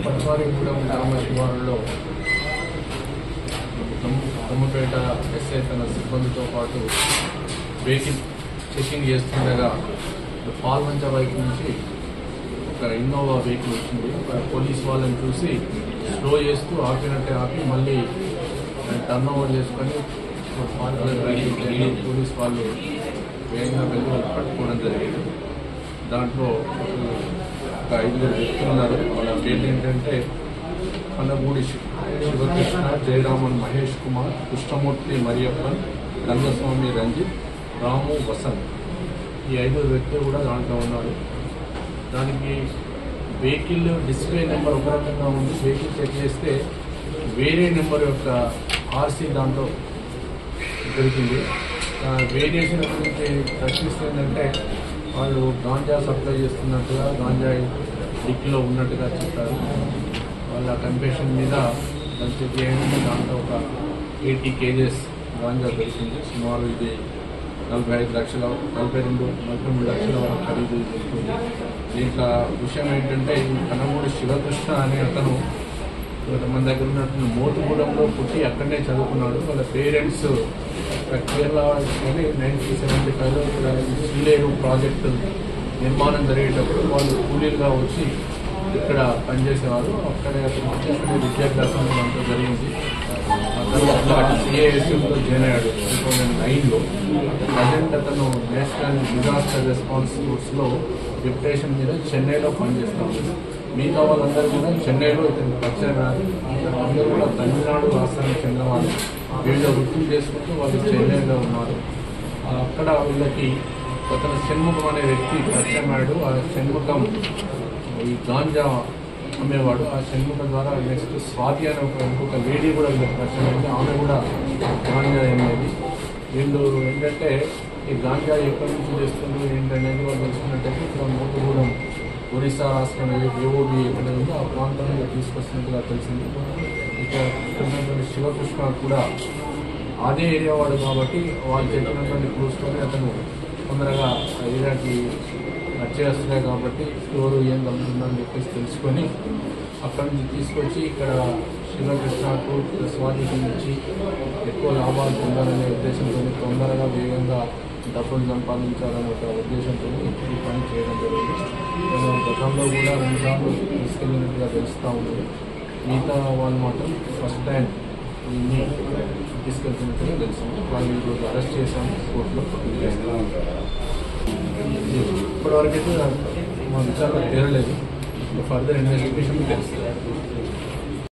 పట్వారిగూడెం గ్రామ శివారులో కొమ్మపేట ఎస్ఐ తన సిబ్బందితో పాటు వెహికల్ చెకింగ్ చేస్తుండగా పాల్వంచ వైపు నుంచి ఒక ఇన్నోవా వెహికల్ వచ్చింది. పోలీస్ వాళ్ళని చూసి స్లో చేస్తూ ఆపినట్టే ఆపి మళ్ళీ టర్న్ ఓవర్ చేసుకొని పోలీస్ వాళ్ళు వేగంగా వెళ్ళి వాళ్ళు పట్టుకోవడం జరిగింది. దాంట్లో ఒక 5 వ్యక్తులు ఉన్నారు. వాళ్ళ పేర్లు ఏంటంటే కన్నగూడి శివకృష్ణ, జయరామన్ మహేష్ కుమార్, కృష్ణమూర్తి మరియప్పన్, రంగస్వామి రంజిత్, రాము వసంత్. ఈ 5 వ్యక్తులు కూడా దాంట్లో ఉన్నారు. దానికి వెహికల్ డిస్ప్లే నెంబర్ ఒక రకంగా ఉంది. వెహికల్ చెక్ చేస్తే వేరే నెంబర్ యొక్క ఆర్సీ దాంట్లో దొరికింది. వేరియేషన్ గురించి ప్రశ్నిస్తే ఏంటంటే వాళ్ళు గాంజా సప్లై చేస్తున్నట్టుగా, గాంజా డిక్కీలో ఉన్నట్టుగా చెప్పారు. వాళ్ళ కన్ఫెషన్ మీద చెక్ చేయండి. దాంట్లో ఒక 80 kgs గాంజా దొరికింది. సుమారు ఇది 45 లక్షల 43 లక్షల వరకు ఖరీదు దొరుకుతుంది. దీంట్లో విషయం ఏంటంటే ఈ కన్నగూడి శివకృష్ణ అనే అతను మన దగ్గర ఉన్నటువంటి మోతుగూడెంలో పుట్టి అక్కడనే చదువుకున్నాడు. వాళ్ళ పేరెంట్స్ కేరళ 1975లో ఇక్కడ శ్రీలేరు ప్రాజెక్టు నిర్మాణం జరిగేటప్పుడు వాళ్ళు కూలీలుగా వచ్చి ఇక్కడ పనిచేసేవారు. అక్కడే విద్యాభ్యాసం అంతా జరిగింది. ఆ తర్వాత సిఏఎస్ఎఫ్లో జాయిన్ అయ్యాడు 2009లో. ప్రజెంట్ అతను నేషనల్ డిజాస్టర్ రెస్పాన్స్ ఫోర్స్లో డిప్యుటేషన్ మీద చెన్నైలో పనిచేస్తాడు. మిగతా వాళ్ళందరూ కూడా చెన్నైలో ఇతను పరిచయం అందరూ కూడా తమిళనాడు రాష్ట్రానికి చెందిన వాళ్ళు. వివిధ వృత్తులు చేసుకుంటూ వాళ్ళు చెన్నైలో ఉన్నారు. అక్కడ వీళ్ళకి అతను షణ్ముఖం అనే వ్యక్తి పరిచయం అయ్యాడు. ఆ షణ్ముఖం ఈ గాంజా అమ్మేవాడు. ఆ షణ్ముఖం ద్వారా నెక్స్ట్ స్వాతి అనే ఇంకొక లేడీ కూడా వీళ్ళకి పరిచయం అయింది. ఆమె కూడా గాంజా అమ్మేది. వీళ్ళు ఏంటంటే ఈ గాంజా ఎక్కడి నుంచి చేస్తున్నారు ఏంటనేది వాళ్ళు తెలుసుకున్నట్టయితే ఇక్కడ మోతుగూడెం ఒరిస్సా రాష్ట్రం ఏఓబి ఎక్కడ ఉందో ఆ ప్రాంతంలో తీసుకొస్తున్నట్టుగా తెలిసింది. ఇక్కడ శివకృష్ణ కూడా అదే ఏరియా వాడు కాబట్టి వాళ్ళు చెప్పినటువంటి క్లూస్తోనే అతను తొందరగా ఏరియాకి వచ్చేస్తున్నాయి కాబట్టి స్టోరు ఏం గమనిందని చెప్పేసి తెలుసుకొని అక్కడి నుంచి తీసుకొచ్చి ఇక్కడ శివకృష్ణకు స్వాతికి ఇచ్చి ఎక్కువ లాభాలు పొందాలనే ఉద్దేశంతో తొందరగా వేగంగా డబ్బులు సంపాదించాలనే ఒక ఉద్దేశంతో ఈ పని చేయడం జరిగింది. నేను గతంలో కూడా 2 సార్లు తీసుకెళ్ళినట్టుగా తెలుస్తూ ఉంది. మిగతా వాళ్ళు మాత్రం ఫస్ట్ టైం దీన్ని తీసుకెళ్తున్నట్టుగా తెలిసింది. వాళ్ళు ఈరోజు అరెస్ట్ చేశాము, కోర్టులో చేస్తాము. ఇప్పటివరకైతే మా విచారణ తీరలేదు. ఫర్దర్ ఇన్వెస్టిగేషన్ తెలుస్తుంది.